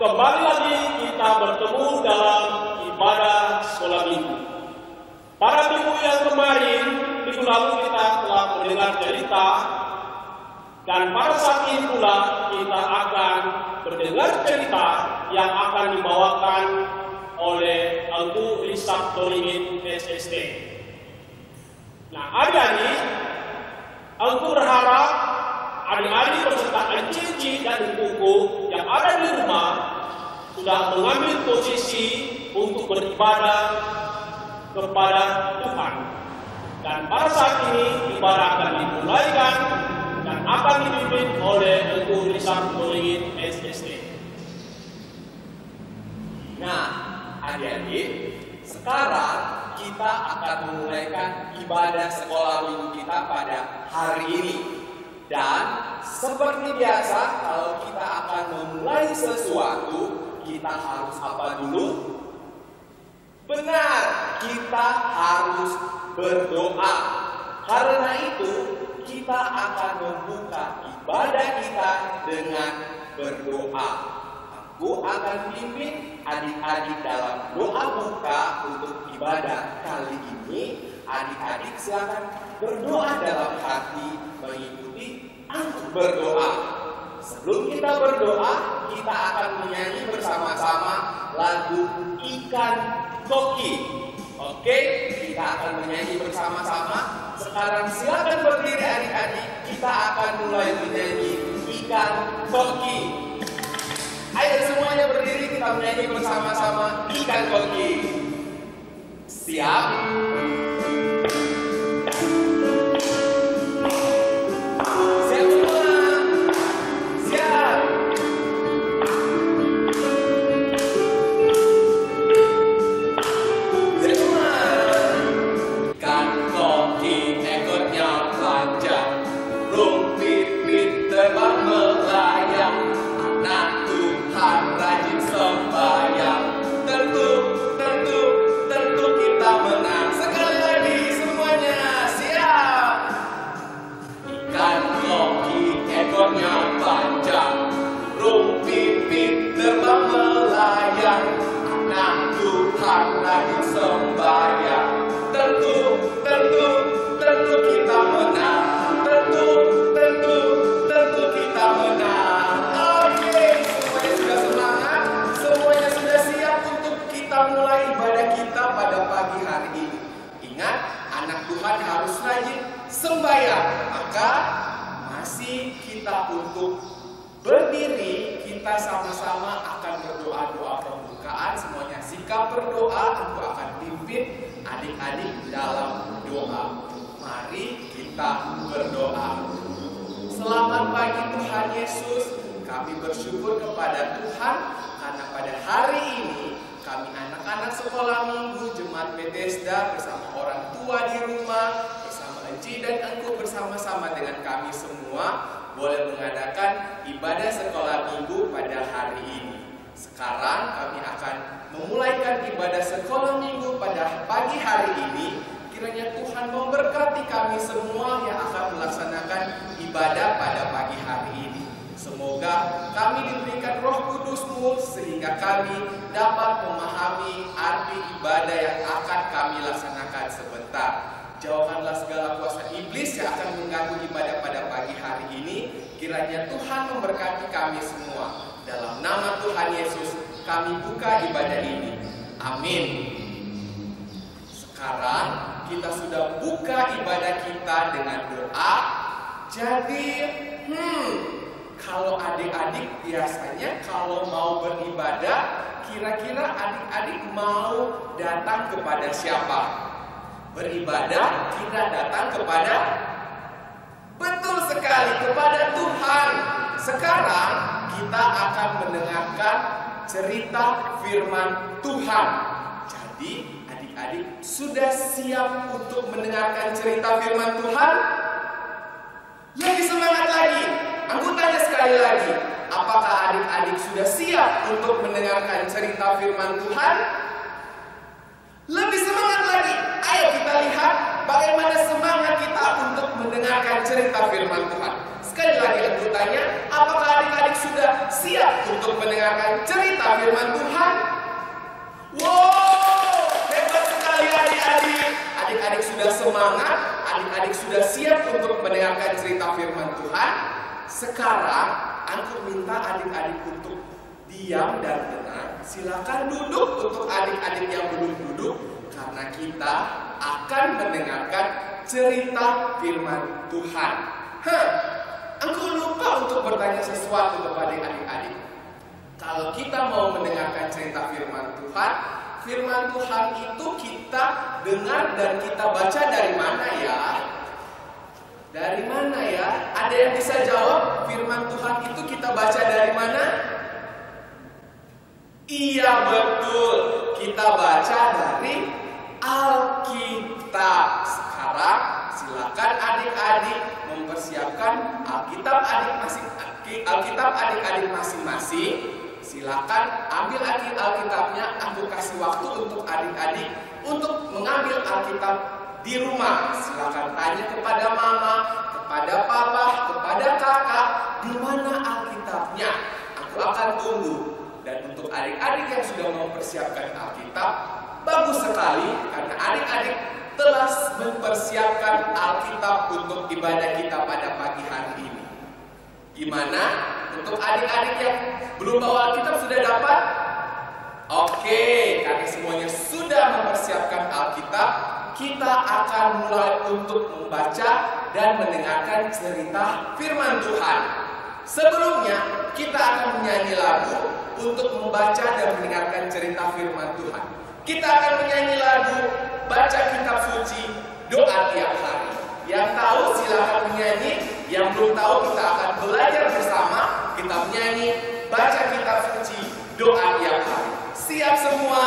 Kembali lagi kita bertemu dalam ibadah sekolah minggu. Pada minggu yang kemarin, minggu lalu kita telah mendengar cerita, dan pada saat ini pula kita akan mendengar cerita yang akan dibawakan oleh Engku Risab Doringin SST. Nah, adik-adik, Engku berharap adik-adik beserta Cici dan Engkuku yang ada di rumah sudah mengambil posisi untuk beribadah kepada Tuhan. Dan pada saat ini ibadah akan dimulaikan dan akan dipimpin oleh Engku Risab Doringin SST. Nah, adik-adik, sekarang kita akan memulaikan ibadah sekolah minggu kita pada hari ini. Dan seperti biasa, kalau kita akan memulai sesuatu, kita harus apa dulu? Benar, kita harus berdoa. Karena itu, kita akan membuka ibadah kita dengan berdoa. Aku akan pimpin adik-adik dalam doa buka untuk ibadah kali ini. Adik-adik silakan berdoa dalam hati mengikuti aku berdoa. Sebelum kita berdoa, kita akan menyanyi bersama-sama lagu Ikan Koki. Oke, kita akan menyanyi bersama-sama. Sekarang silakan berdiri adik-adik. Kita akan mulai menyanyi Ikan Koki. Ayo semuanya berdiri, kita menyanyi bersama-sama Ikan Koki. Siap? Selamat pagi Tuhan Yesus. Kami bersyukur kepada Tuhan karena pada hari ini kami anak-anak sekolah minggu Jemaat Bethesda bersama orang tua di rumah, bersama Eci dan Engku bersama-sama dengan kami semua boleh mengadakan ibadah sekolah minggu pada hari ini. Sekarang kami akan memulaikan ibadah sekolah minggu pada pagi hari ini. Kiranya Tuhan memberkati kami semua yang akan melaksanakan ibadah pada pagi hari ini. Semoga kami diberikan Roh Kudus-Mu sehingga kami dapat memahami arti ibadah yang akan kami laksanakan sebentar. Jauhkanlah segala kuasa iblis yang akan mengganggu ibadah pada pagi hari ini. Kiranya Tuhan memberkati kami semua. Dalam nama Tuhan Yesus kami buka ibadah ini. Amin. Sekarang kita sudah buka ibadah kita dengan doa. Jadi, kalau adik-adik biasanya kalau mau beribadah, kira-kira adik-adik mau datang kepada siapa? Beribadah, kita datang kepada, betul sekali, kepada Tuhan. Sekarang kita akan mendengarkan cerita firman Tuhan. Jadi, adik-adik sudah siap untuk mendengarkan cerita firman Tuhan? Lebih semangat lagi. Aku tanya sekali lagi, apakah adik-adik sudah siap untuk mendengarkan cerita firman Tuhan? Lebih semangat lagi. Ayo kita lihat bagaimana semangat kita untuk mendengarkan cerita firman Tuhan. Sekali lagi aku tanya, apakah adik-adik sudah siap untuk mendengarkan cerita firman Tuhan? Wow, hebat sekali adik-adik. Adik-adik sudah semangat, adik-adik sudah siap untuk mendengarkan cerita firman Tuhan. Sekarang aku minta adik-adik untuk diam dan tenang. Silakan duduk untuk adik-adik yang belum duduk, karena kita akan mendengarkan cerita firman Tuhan. Aku lupa untuk bertanya sesuatu kepada adik-adik. Kalau kita mau mendengarkan cerita firman Tuhan itu kita dengar dan kita baca dari mana ya? Dari mana ya? Ada yang bisa jawab? Firman Tuhan itu kita baca dari mana? Iya betul, kita baca dari Alkitab. Sekarang silakan adik-adik mempersiapkan Alkitab adik-adik masing-masing. Silakan ambil Alkitabnya. Aku kasih waktu untuk adik-adik untuk mengambil Alkitab di rumah. Silakan tanya kepada mama, kepada papa, kepada kakak, di mana Alkitabnya. Aku akan tunggu. Dan untuk adik-adik yang sudah mempersiapkan Alkitab, bagus sekali karena adik-adik telah mempersiapkan Alkitab untuk ibadah kita pada pagi hari ini. Gimana? Untuk adik-adik yang belum bawa Alkitab sudah dapat? Oke, karena semuanya sudah mempersiapkan Alkitab, kita akan mulai untuk membaca dan mendengarkan cerita firman Tuhan. Sebelumnya, kita akan menyanyi lagu untuk membaca dan mendengarkan cerita firman Tuhan. Kita akan menyanyi lagu Baca Kitab Suci, Doa Tiap Hari. Yang tahu silakan menyanyi, yang belum tahu kita akan belajar bersama. Kita menyanyi Baca Kitab Suci, Doa Tiap Hari. Siap semua?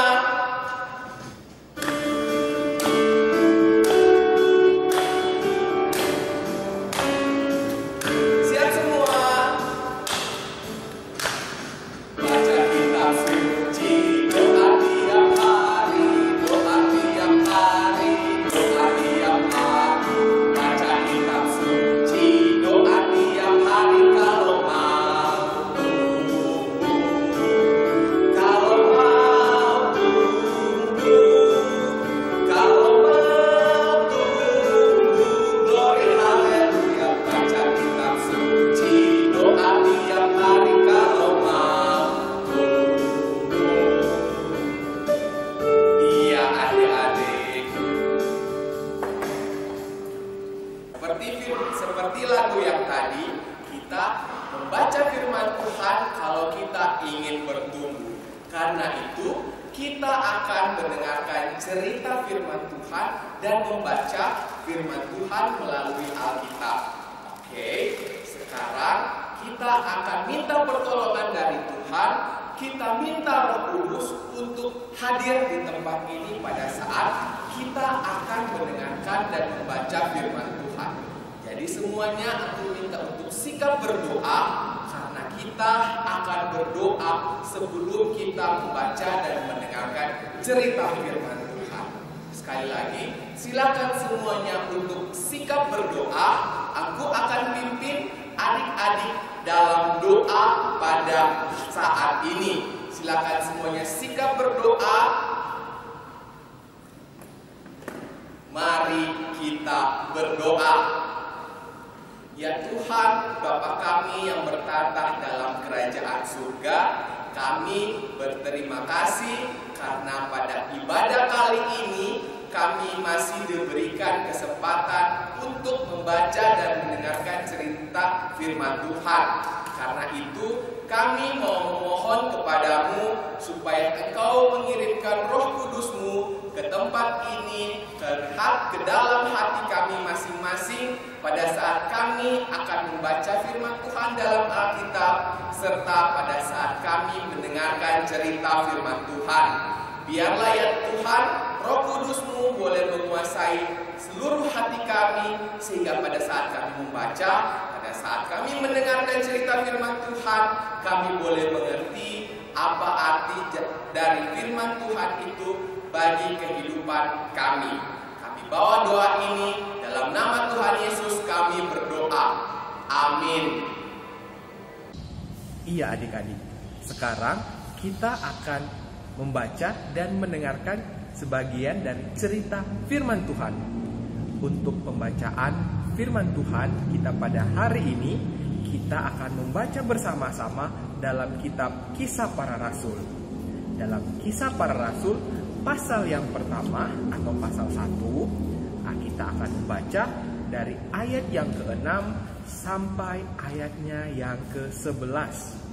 Seperti lagu yang tadi, kita membaca firman Tuhan kalau kita ingin bertumbuh. Karena itu, kita akan mendengarkan cerita firman Tuhan dan membaca firman Tuhan melalui Alkitab. Oke, sekarang kita akan minta pertolongan dari Tuhan. Kita minta Roh Kudus untuk hadir di tempat ini pada saat kita akan mendengarkan dan membaca firman Tuhan. Jadi semuanya aku minta untuk sikap berdoa, karena kita akan berdoa sebelum kita membaca dan mendengarkan cerita firman Tuhan. Sekali lagi, silakan semuanya untuk sikap berdoa. Aku akan pimpin adik-adik dalam doa pada saat ini. Silakan semuanya sikap berdoa. Mari kita berdoa. Ya Tuhan, Bapa kami yang bertata dalam kerajaan surga, kami berterima kasih karena pada ibadah kali ini kami masih diberikan kesempatan untuk membaca dan mendengarkan cerita firman Tuhan. Karena itu kami mau memohon kepadamu supaya Engkau mengirimkan Roh Kudus-Mu ke tempat ini, ke dalam hati kami masing-masing pada saat kami akan membaca firman Tuhan dalam Alkitab, serta pada saat kami mendengarkan cerita firman Tuhan. Biarlah ya Tuhan, Roh Kudus-Mu boleh menguasai seluruh hati kami, sehingga pada saat kami membaca, pada saat kami mendengarkan cerita firman Tuhan, kami boleh mengerti apa arti dari firman Tuhan itu bagi kehidupan kami. Kami bawa doa ini dalam nama Tuhan Yesus kami berdoa. Amin. Iya adik-adik, sekarang kita akan membaca dan mendengarkan sebagian dari cerita firman Tuhan. Untuk pembacaan firman Tuhan kita pada hari ini, kita akan membaca bersama-sama dalam kitab Kisah Para Rasul. Dalam Kisah Para Rasul, pasal yang pertama atau pasal 1, kita akan membaca dari ayat yang ke-6 sampai ayatnya yang ke-11.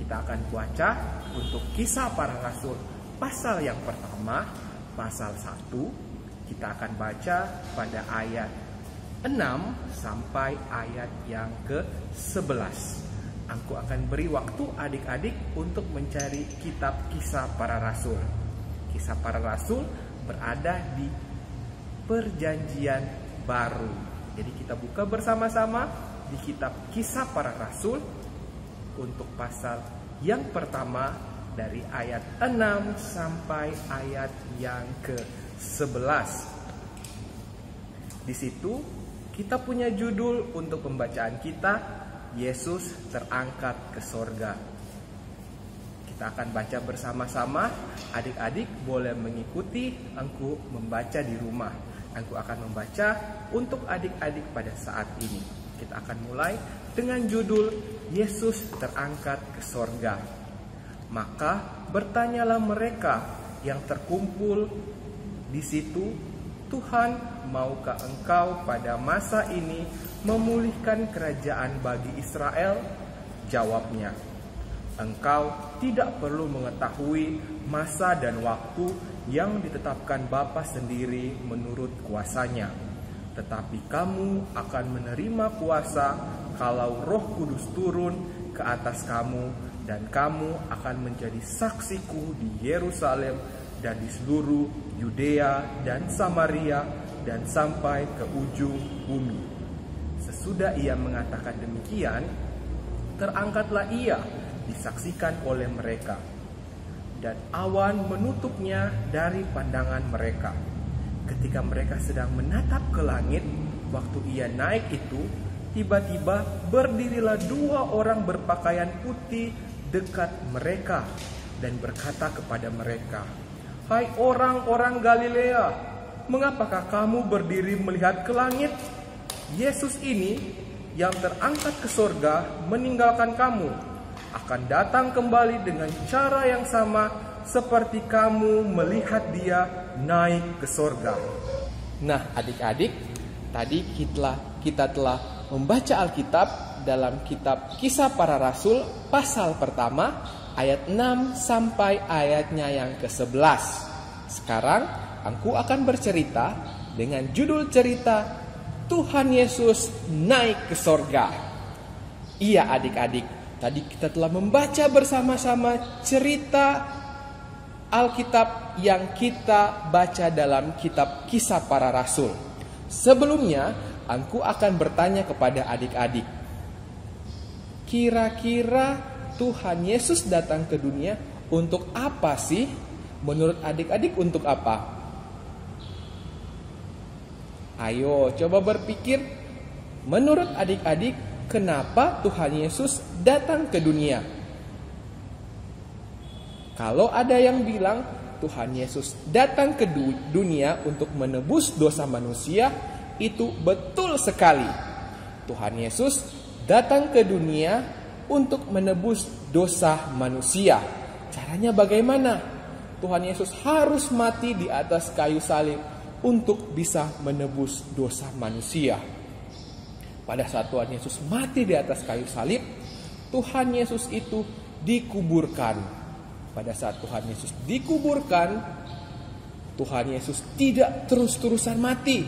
Kita akan baca untuk Kisah Para Rasul pasal yang pertama, pasal 1. Kita akan baca pada ayat 6 sampai ayat yang ke-11. Aku akan beri waktu adik-adik untuk mencari kitab Kisah Para Rasul. Kisah Para Rasul berada di Perjanjian Baru. Jadi kita buka bersama-sama di kitab Kisah Para Rasul untuk pasal yang pertama dari ayat 6 sampai ayat yang ke-11. Di situ kita punya judul untuk pembacaan kita, Yesus terangkat ke sorga. Kita akan baca bersama-sama. Adik-adik boleh mengikuti aku membaca di rumah. Aku akan membaca untuk adik-adik pada saat ini. Kita akan mulai dengan judul Yesus terangkat ke sorga. Maka bertanyalah mereka yang terkumpul di situ, Tuhan, maukah Engkau pada masa ini memulihkan kerajaan bagi Israel? Jawabnya, Engkau tidak perlu mengetahui masa dan waktu yang ditetapkan Bapa sendiri menurut kuasanya. Tetapi kamu akan menerima kuasa kalau Roh Kudus turun ke atas kamu, dan kamu akan menjadi saksiku di Yerusalem dan di seluruh Yudea dan Samaria dan sampai ke ujung bumi. Sesudah ia mengatakan demikian, terangkatlah ia disaksikan oleh mereka, dan awan menutupnya dari pandangan mereka. Ketika mereka sedang menatap ke langit, waktu ia naik itu, tiba-tiba berdirilah 2 orang berpakaian putih dekat mereka dan berkata kepada mereka, Hai orang-orang Galilea, mengapakah kamu berdiri melihat ke langit? Yesus ini yang terangkat ke sorga meninggalkan kamu, akan datang kembali dengan cara yang sama seperti kamu melihat dia naik ke sorga. Nah adik-adik, tadi kita telah membaca Alkitab dalam kitab Kisah Para Rasul pasal pertama ayat 6 sampai ayatnya yang ke-11. Sekarang aku akan bercerita dengan judul cerita Tuhan Yesus naik ke sorga. Iya adik-adik, tadi kita telah membaca bersama-sama cerita Alkitab yang kita baca dalam kitab Kisah Para Rasul. Sebelumnya, aku akan bertanya kepada adik-adik, kira-kira Tuhan Yesus datang ke dunia untuk apa sih? Menurut adik-adik untuk apa? Ayo coba berpikir, menurut adik-adik kenapa Tuhan Yesus datang ke dunia? Kalau ada yang bilang Tuhan Yesus datang ke dunia untuk menebus dosa manusia, itu betul sekali. Tuhan Yesus datang ke dunia untuk menebus dosa manusia. Caranya bagaimana? Tuhan Yesus harus mati di atas kayu salib untuk bisa menebus dosa manusia. Pada saat Tuhan Yesus mati di atas kayu salib, Tuhan Yesus itu dikuburkan. Pada saat Tuhan Yesus dikuburkan, Tuhan Yesus tidak terus-terusan mati.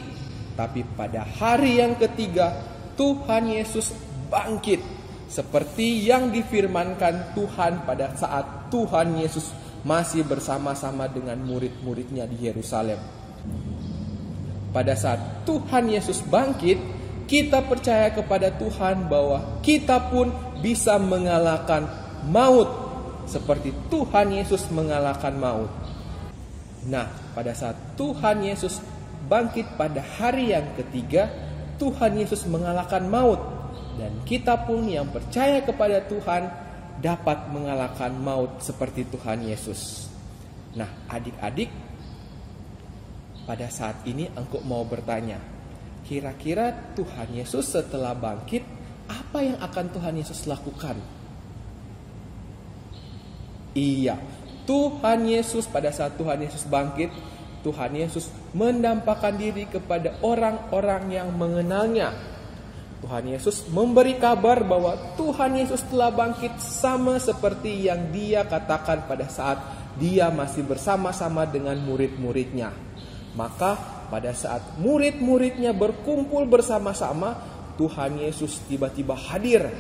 Tapi pada hari yang ketiga, Tuhan Yesus bangkit. Seperti yang difirmankan Tuhan pada saat Tuhan Yesus masih bersama-sama dengan murid-muridnya di Yerusalem. Pada saat Tuhan Yesus bangkit, kita percaya kepada Tuhan bahwa kita pun bisa mengalahkan maut seperti Tuhan Yesus mengalahkan maut. Nah, pada saat Tuhan Yesus bangkit pada hari yang ketiga, Tuhan Yesus mengalahkan maut. dan kita pun yang percaya kepada Tuhan dapat mengalahkan maut seperti Tuhan Yesus. Nah, adik-adik, pada saat ini engkau mau bertanya, kira-kira Tuhan Yesus setelah bangkit, apa yang akan Tuhan Yesus lakukan? Iya, Tuhan Yesus pada saat Tuhan Yesus bangkit, Tuhan Yesus mendampakkan diri kepada orang-orang yang mengenalnya. Tuhan Yesus memberi kabar bahwa Tuhan Yesus telah bangkit sama seperti yang Dia katakan pada saat Dia masih bersama-sama dengan murid-muridnya. Maka pada saat murid-muridnya berkumpul bersama-sama, Tuhan Yesus tiba-tiba hadir.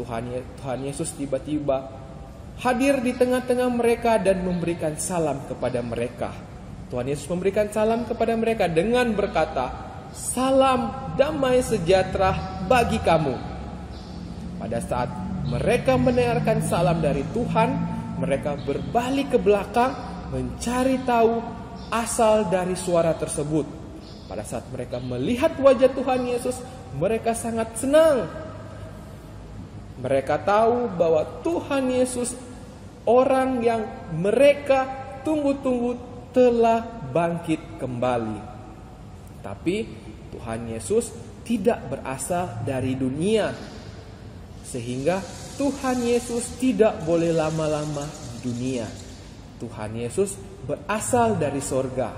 Tuhan Yesus tiba-tiba hadir di tengah-tengah mereka dan memberikan salam kepada mereka. Tuhan Yesus memberikan salam kepada mereka dengan berkata, "Salam damai sejahtera bagi kamu." Pada saat mereka mendengarkan salam dari Tuhan, mereka berbalik ke belakang mencari tahu asal dari suara tersebut. Pada saat mereka melihat wajah Tuhan Yesus, mereka sangat senang. Mereka tahu bahwa Tuhan Yesus, orang yang mereka tunggu-tunggu, telah bangkit kembali. Tapi Tuhan Yesus tidak berasal dari dunia, sehingga Tuhan Yesus tidak boleh lama-lama di dunia. Tuhan Yesus berasal dari sorga,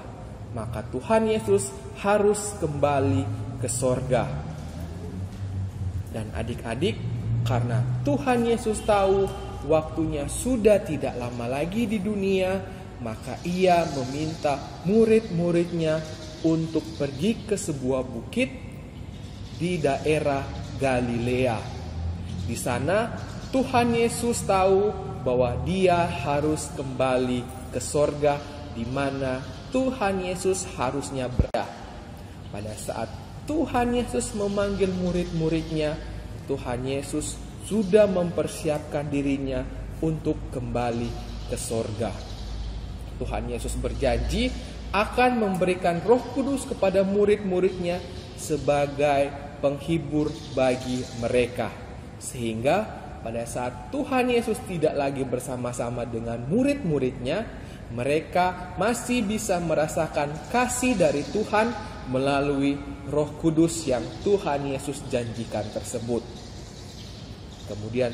maka Tuhan Yesus harus kembali ke sorga. Dan adik-adik, karena Tuhan Yesus tahu waktunya sudah tidak lama lagi di dunia, maka Ia meminta murid-muridnya untuk pergi ke sebuah bukit di daerah Galilea. Di sana Tuhan Yesus tahu bahwa Dia harus kembali ke sorga, di mana Tuhan Yesus harusnya berada. Pada saat Tuhan Yesus memanggil murid-muridnya, Tuhan Yesus sudah mempersiapkan dirinya untuk kembali ke sorga. Tuhan Yesus berjanji akan memberikan Roh Kudus kepada murid-muridnya sebagai penghibur bagi mereka. Sehingga pada saat Tuhan Yesus tidak lagi bersama-sama dengan murid-muridnya, mereka masih bisa merasakan kasih dari Tuhan melalui Roh Kudus yang Tuhan Yesus janjikan tersebut. Kemudian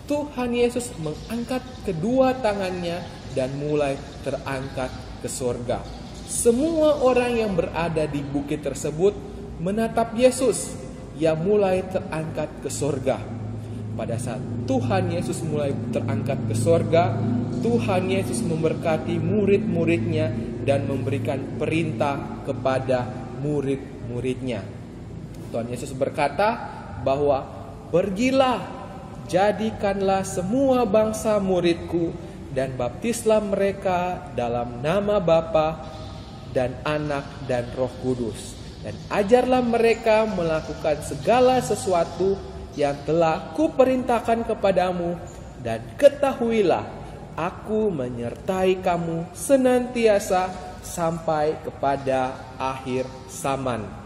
Tuhan Yesus mengangkat kedua tangannya dan mulai terangkat ke sorga. Semua orang yang berada di bukit tersebut menatap Yesus yang mulai terangkat ke sorga. Pada saat Tuhan Yesus mulai terangkat ke sorga, Tuhan Yesus memberkati murid-muridnya dan memberikan perintah kepada murid-muridnya. Tuhan Yesus berkata bahwa, "Pergilah, jadikanlah semua bangsa muridku dan baptislah mereka dalam nama Bapa dan Anak dan Roh Kudus. Dan ajarlah mereka melakukan segala sesuatu yang telah kuperintahkan kepadamu. Dan ketahuilah, aku menyertai kamu senantiasa sampai kepada akhir zaman."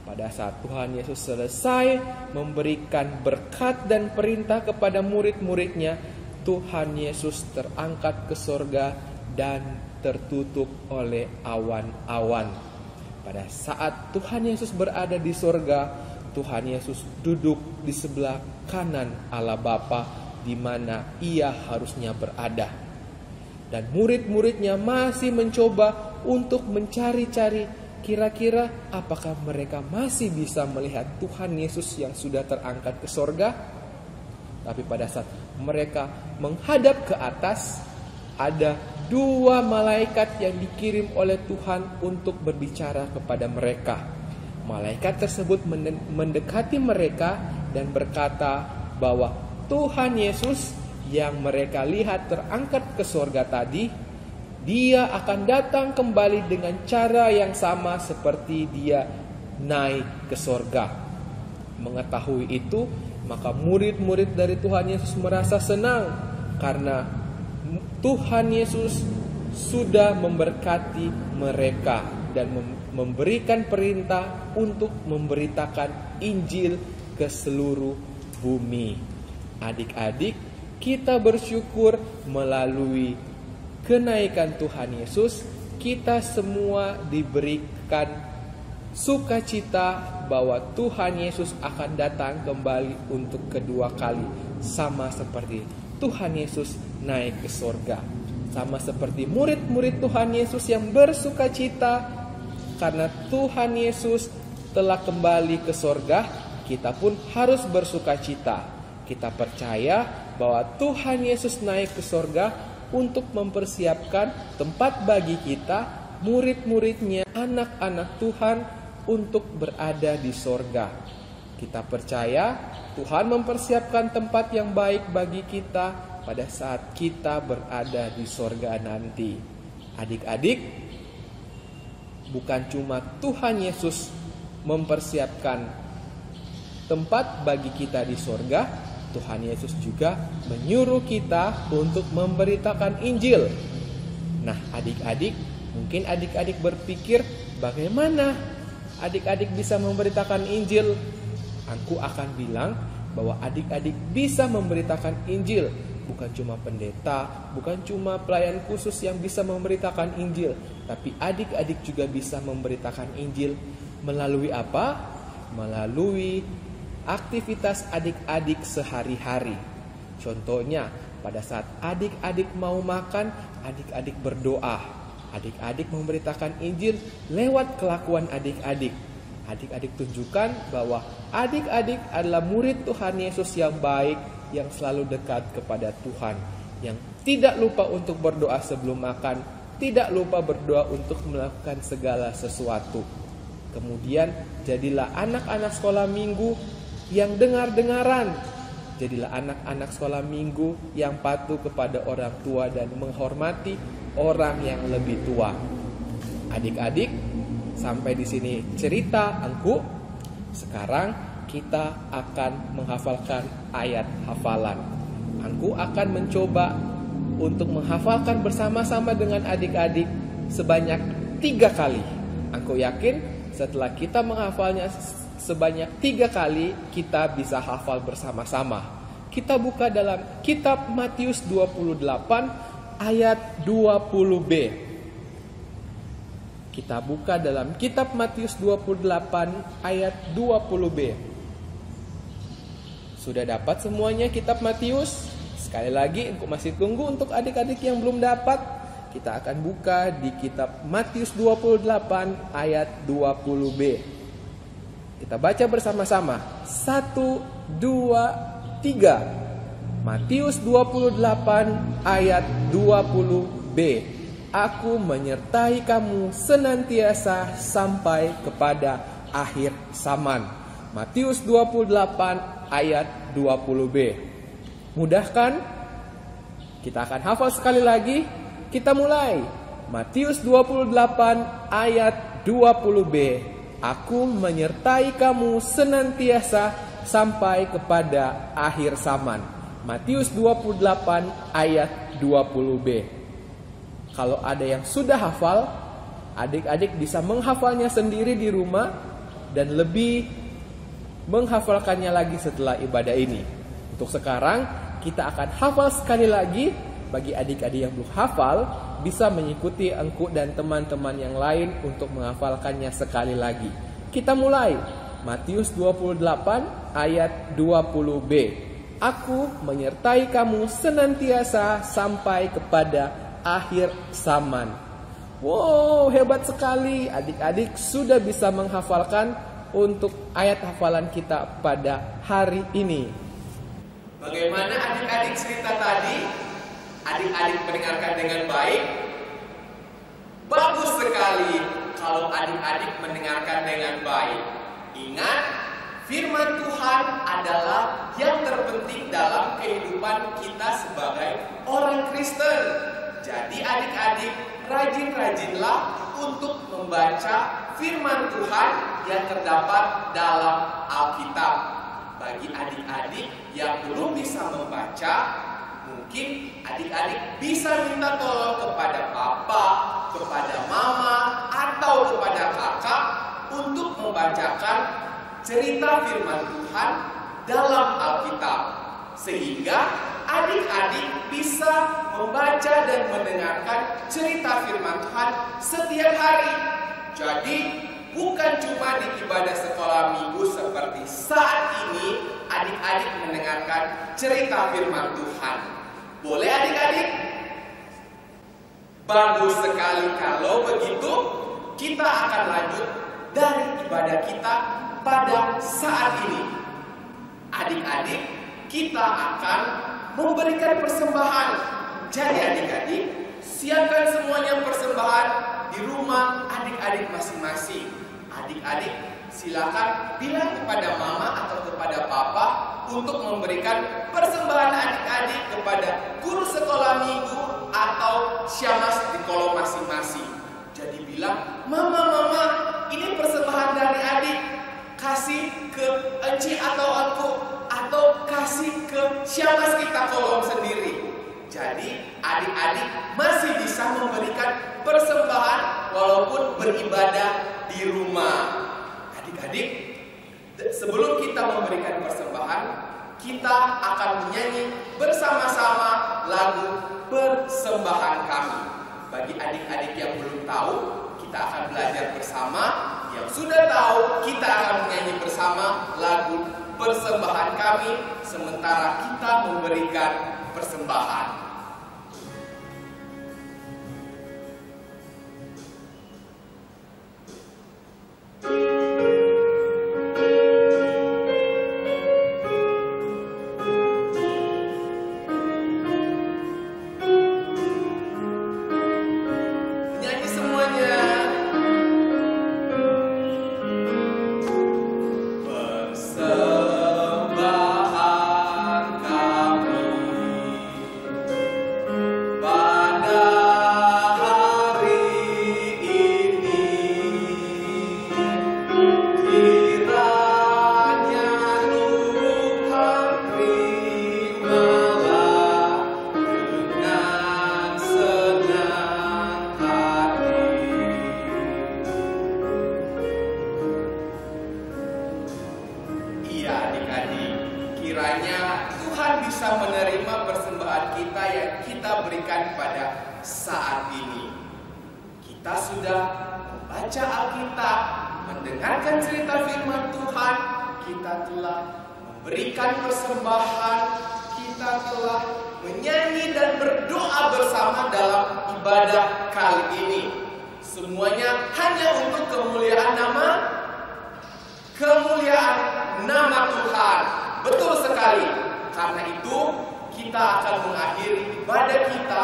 Pada saat Tuhan Yesus selesai memberikan berkat dan perintah kepada murid-muridnya, Tuhan Yesus terangkat ke sorga dan tertutup oleh awan-awan. Pada saat Tuhan Yesus berada di sorga, Tuhan Yesus duduk di sebelah kanan Allah Bapa, di mana Ia harusnya berada. Dan murid-muridnya masih mencoba untuk mencari-cari kira-kira apakah mereka masih bisa melihat Tuhan Yesus yang sudah terangkat ke sorga. Tapi pada saat mereka menghadap ke atas, ada dua malaikat yang dikirim oleh Tuhan untuk berbicara kepada mereka. Malaikat tersebut mendekati mereka dan berkata bahwa Tuhan Yesus yang mereka lihat terangkat ke sorga tadi, Dia akan datang kembali dengan cara yang sama seperti Dia naik ke sorga. Mengetahui itu, maka murid-murid dari Tuhan Yesus merasa senang karena Tuhan Yesus sudah memberkati mereka dan memberikan perintah untuk memberitakan Injil ke seluruh bumi. Adik-adik, kita bersyukur melalui kenaikan Tuhan Yesus, kita semua diberikan sukacita bahwa Tuhan Yesus akan datang kembali untuk kedua kali. Sama seperti Tuhan Yesus naik ke sorga. Sama seperti murid-murid Tuhan Yesus yang bersukacita karena Tuhan Yesus telah kembali ke sorga, kita pun harus bersukacita. Kita percaya bahwa Tuhan Yesus naik ke sorga untuk mempersiapkan tempat bagi kita, murid-muridnya, anak-anak Tuhan, untuk berada di sorga. Kita percaya Tuhan mempersiapkan tempat yang baik bagi kita pada saat kita berada di sorga nanti. Adik-adik, bukan cuma Tuhan Yesus mempersiapkan tempat bagi kita di sorga, Tuhan Yesus juga menyuruh kita untuk memberitakan Injil. Nah, adik-adik, mungkin adik-adik berpikir, bagaimana adik-adik bisa memberitakan Injil? Aku akan bilang bahwa adik-adik bisa memberitakan Injil. Bukan cuma pendeta, bukan cuma pelayan khusus yang bisa memberitakan Injil, tapi adik-adik juga bisa memberitakan Injil melalui apa? Melalui aktivitas adik-adik sehari-hari. Contohnya, pada saat adik-adik mau makan, adik-adik berdoa. Adik-adik memberitakan Injil lewat kelakuan adik-adik. Adik-adik tunjukkan bahwa adik-adik adalah murid Tuhan Yesus yang baik, yang selalu dekat kepada Tuhan, yang tidak lupa untuk berdoa sebelum makan, tidak lupa berdoa untuk melakukan segala sesuatu. Kemudian jadilah anak-anak sekolah minggu yang dengar-dengaran. Jadilah anak-anak sekolah minggu yang patuh kepada orang tua dan menghormati orang yang lebih tua. Adik-adik, sampai di sini cerita Angku. Sekarang kita akan menghafalkan ayat hafalan. Angku akan mencoba untuk menghafalkan bersama-sama dengan adik-adik sebanyak 3 kali. Angku yakin setelah kita menghafalnya sebanyak 3 kali, kita bisa hafal bersama-sama. Kita buka dalam kitab Matius 28 ayat 20b. Kita buka dalam kitab Matius 28 ayat 20b. Sudah dapat semuanya kitab Matius? Sekali lagi, aku masih tunggu untuk adik-adik yang belum dapat. Kita akan buka di kitab Matius 28 ayat 20b. Kita baca bersama-sama. 1, 2, 3. Matius 28 ayat 20b. Aku menyertai kamu senantiasa sampai kepada akhir zaman. Matius 28 ayat 20b. Mudah kan? Kita akan hafal sekali lagi. Kita mulai. Matius 28 ayat 20b. Aku menyertai kamu senantiasa sampai kepada akhir zaman. Matius 28 ayat 20b. Kalau ada yang sudah hafal, adik-adik bisa menghafalnya sendiri di rumah dan lebih menghafalkannya lagi setelah ibadah ini. Untuk sekarang, kita akan hafal sekali lagi. Bagi adik-adik yang belum hafal, bisa mengikuti Engku dan teman-teman yang lain untuk menghafalkannya sekali lagi. Kita mulai. Matius 28 ayat 20b. Aku menyertai kamu senantiasa sampai kepada akhir zaman. Wow, hebat sekali. Adik-adik sudah bisa menghafalkan untuk ayat hafalan kita pada hari ini. Bagaimana adik-adik cerita tadi? Adik-adik mendengarkan dengan baik? Bagus sekali kalau adik-adik mendengarkan dengan baik. Ingat, firman Tuhan adalah yang terpenting dalam kehidupan kita sebagai orang Kristen. Jadi adik-adik, rajin-rajinlah untuk membaca firman Tuhan yang terdapat dalam Alkitab. Bagi adik-adik yang belum bisa membaca, mungkin adik-adik bisa minta tolong kepada papa, kepada mama, atau kepada kakak untuk membacakan cerita firman Tuhan dalam Alkitab, sehingga adik-adik bisa membaca dan mendengarkan cerita firman Tuhan setiap hari. Jadi bukan cuma di ibadah sekolah minggu seperti saat ini adik-adik mendengarkan cerita firman Tuhan. Boleh adik-adik? Bagus sekali kalau begitu. Kita akan lanjut dari ibadah kita pada saat ini. Adik-adik, kita akan memberikan persembahan. Jadi adik-adik, siapkan semuanya persembahan di rumah adik-adik masing-masing. Adik-adik, silakan bilang kepada mama atau kepada papa untuk memberikan persembahan adik-adik kepada guru sekolah minggu atau syamas di kolom masing-masing. Jadi bilang, mama, ini persembahan dari adik, kasih ke Eci atau aku, atau kasih ke syamas kita kolom sendiri. Jadi adik-adik masih bisa memberikan persembahan walaupun beribadah di rumah. Adik-adik, sebelum kita memberikan persembahan, kita akan menyanyi bersama-sama lagu Persembahan Kami. Bagi adik-adik yang belum tahu, kita akan belajar bersama. Yang sudah tahu, kita akan menyanyi bersama lagu Persembahan Kami sementara kita memberikan persembahan. Kiranya Tuhan bisa menerima persembahan kita yang kita berikan pada saat ini. Kita sudah membaca Alkitab, mendengarkan cerita firman Tuhan, kita telah memberikan persembahan, kita telah menyanyi dan berdoa bersama dalam ibadah kali ini. Semuanya hanya untuk kemuliaan nama Tuhan. Betul sekali. Karena itu kita akan mengakhiri ibadah kita,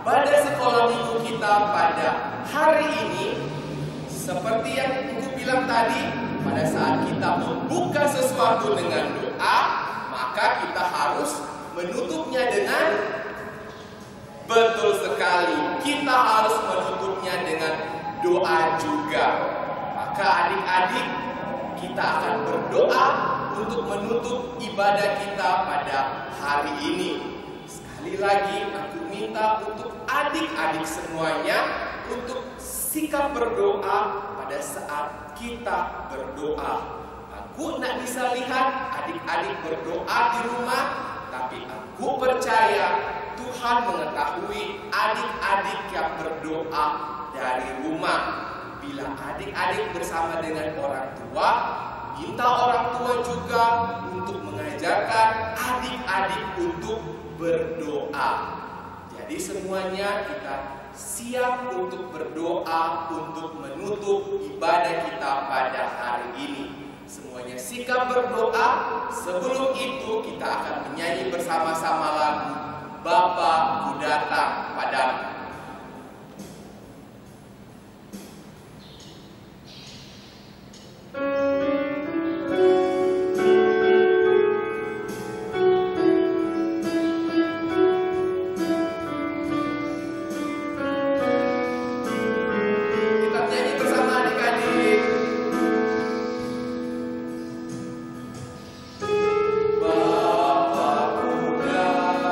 ibadah sekolah minggu kita pada hari ini seperti yang Ibu bilang tadi, pada saat kita membuka sesuatu dengan doa, maka kita harus menutupnya dengan betul sekali. Kita harus menutupnya dengan doa juga. Maka adik-adik, kita akan berdoa untuk menutup ibadah kita pada hari ini. Sekali lagi aku minta untuk adik-adik semuanya untuk sikap berdoa pada saat kita berdoa. Aku tidak bisa lihat adik-adik berdoa di rumah, tapi aku percaya Tuhan mengetahui adik-adik yang berdoa dari rumah. Bila adik-adik bersama dengan orang tua, minta orang tua juga untuk mengajarkan adik-adik untuk berdoa. Jadi semuanya kita siap untuk berdoa untuk menutup ibadah kita pada hari ini. Semuanya sikap berdoa. Sebelum itu kita akan menyanyi bersama-sama lagu Bapa Ku Datang Padamu. Bapa ku datang padamu.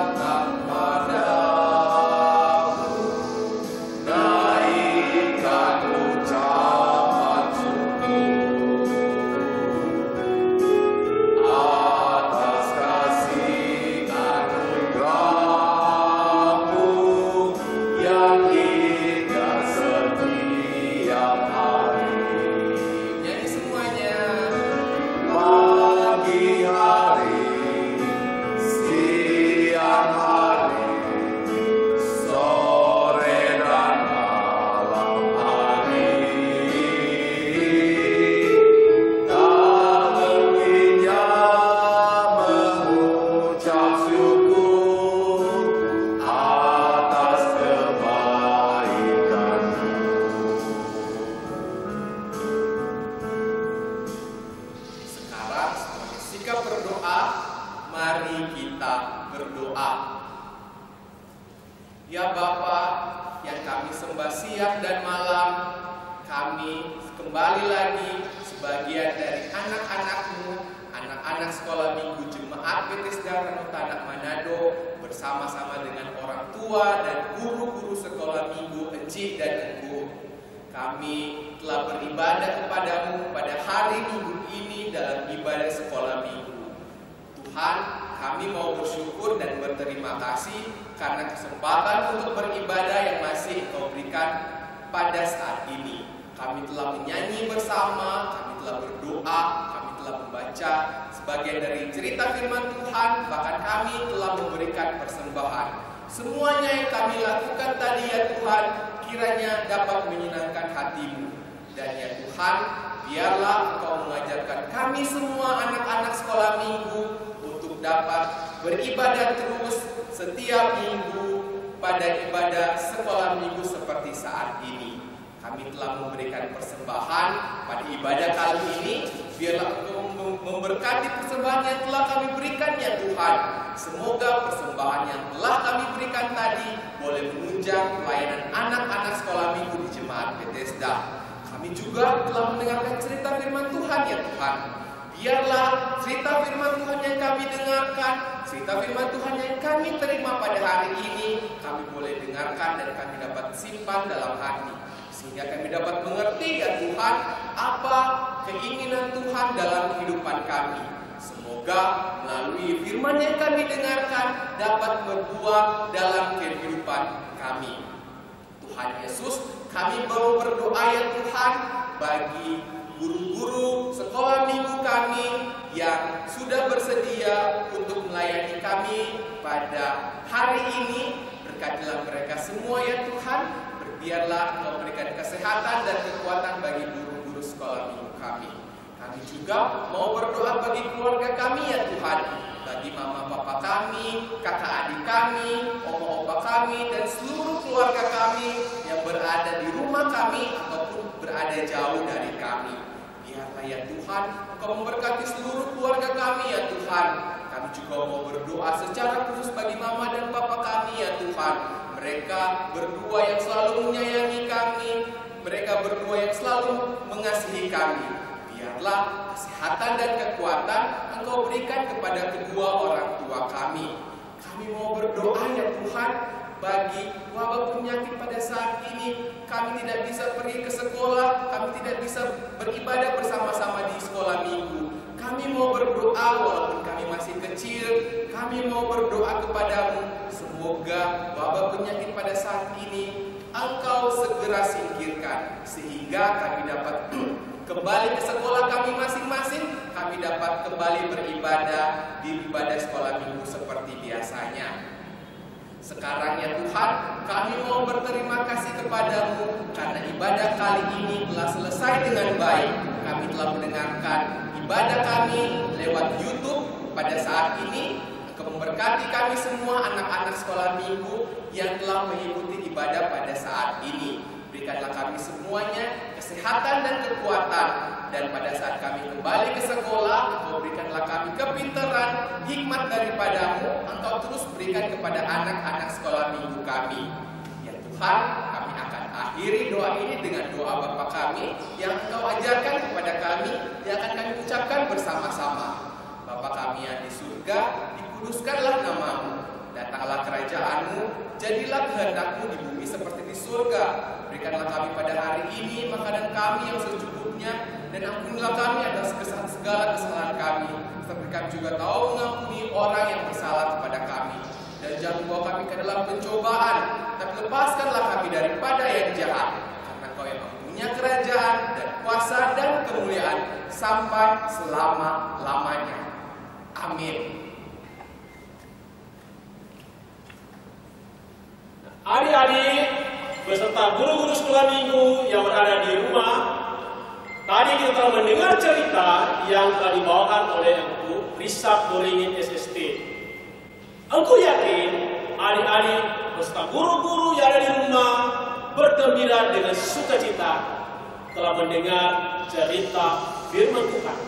kami kembali lagi sebagian dari anak-anakmu, anak-anak sekolah minggu Jemaat Bethesda Ranau Tanak Manado bersama-sama dengan orang tua dan guru-guru sekolah minggu Encik dan Engku. Kami telah beribadah kepadamu pada hari minggu ini dalam ibadah sekolah minggu. Tuhan, kami mau bersyukur dan berterima kasih karena kesempatan untuk beribadah yang masih Engkau berikan pada saat ini. Kami telah menyanyi bersama, kami telah berdoa, kami telah membaca sebagian dari cerita firman Tuhan, bahkan kami telah memberikan persembahan. Semuanya yang kami lakukan tadi ya Tuhan, kiranya dapat menyenangkan hati-Mu. Dan ya Tuhan, biarlah Engkau mengajarkan kami semua anak-anak sekolah minggu untuk dapat beribadah terus setiap minggu pada ibadah sekolah minggu seperti saat ini. Kami telah memberikan persembahan pada ibadah kali ini. Biarlah Engkau memberkati persembahan yang telah kami berikan ya Tuhan. Semoga persembahan yang telah kami berikan tadi boleh menunjang pelayanan anak-anak sekolah minggu di Jemaat Bethesda. Kami juga telah mendengarkan cerita firman Tuhan ya Tuhan. Biarlah cerita firman Tuhan yang kami dengarkan, cerita firman Tuhan yang kami terima pada hari ini, kami boleh dengarkan dan kami dapat simpan dalam hati. Sehingga kami dapat mengerti ya Tuhan, apa keinginan Tuhan dalam kehidupan kami. Semoga melalui firman yang kami dengarkan dapat berbuah dalam kehidupan kami. Tuhan Yesus, kami mau berdoa ya Tuhan bagi guru-guru sekolah minggu kami yang sudah bersedia untuk melayani kami pada hari ini. Berkatilah mereka semua ya Tuhan. Biarlah Engkau berikan kesehatan dan kekuatan bagi guru-guru sekolah minggu kami. Kami juga mau berdoa bagi keluarga kami ya Tuhan. Bagi mama papa kami, kakak adik kami, oma opa kami, dan seluruh keluarga kami yang berada di rumah kami ataupun berada jauh dari kami. Biarlah ya Tuhan, Engkau memberkati seluruh keluarga kami ya Tuhan. Kami juga mau berdoa secara khusus bagi mama dan papa kami ya Tuhan. Mereka berdua yang selalu menyayangi kami, mereka berdua yang selalu mengasihi kami. Biarlah kesehatan dan kekuatan Engkau berikan kepada kedua orang tua kami. Kami mau berdoa ya Tuhan, bagi wabah penyakit pada saat ini. Kami tidak bisa pergi ke sekolah, kami tidak bisa beribadah bersama-sama di sekolah minggu. Kami mau berdoa walaupun kami masih kecil, kami mau berdoa kepadamu. Semoga wabah penyakit pada saat ini Engkau segera singkirkan, sehingga kami dapat kembali ke sekolah kami masing-masing. Kami dapat kembali beribadah di ibadah sekolah minggu seperti biasanya. Sekarang ya Tuhan, kami mau berterima kasih kepadamu karena ibadah kali ini telah selesai dengan baik. Kami telah mendengarkan ibadah kami lewat YouTube pada saat ini. Engkau memberkati kami semua anak-anak sekolah minggu yang telah mengikuti ibadah pada saat ini. Berikanlah kami semuanya kesehatan dan kekuatan. Dan pada saat kami kembali ke sekolah, Engkau berikanlah kami kepintaran, hikmat daripadamu. Engkau terus berikan kepada anak-anak sekolah minggu kami. Ya Tuhan, kami akan akhiri doa ini dengan doa Bapa kami yang Engkau ajarkan kepada kami, yang akan kami ucapkan bersama-sama. Bapa kami yang di surga, dikuduskanlah namamu. Datanglah kerajaanmu, jadilah kehendak-Mu di bumi seperti di surga. Berikanlah kami pada hari ini makanan kami yang secukupnya, dan ampunilah kami atas segala kesalahan kami, seperti kami juga tahu mengampuni orang yang bersalah kepada kami. Dan jangan bawa kami ke dalam pencobaan, tapi lepaskanlah kami daripada yang jahat. Karena Kau yang mempunyai kerajaan dan kuasa dan kemuliaan sampai selama-lamanya. Amin. Adik-adik beserta guru-guru sekolah minggu yang berada di rumah, tadi kita telah mendengar cerita yang telah dibawakan oleh Engku Risa Doringin SST. Engku yakin adik-adik beserta guru-guru yang ada di rumah bergembira dengan sukacita telah mendengar cerita firman Tuhan.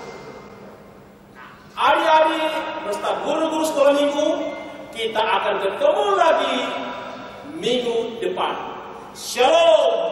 Adik-adik beserta guru-guru sekolah minggu, kita akan ketemu lagi minggu depan. Shalom.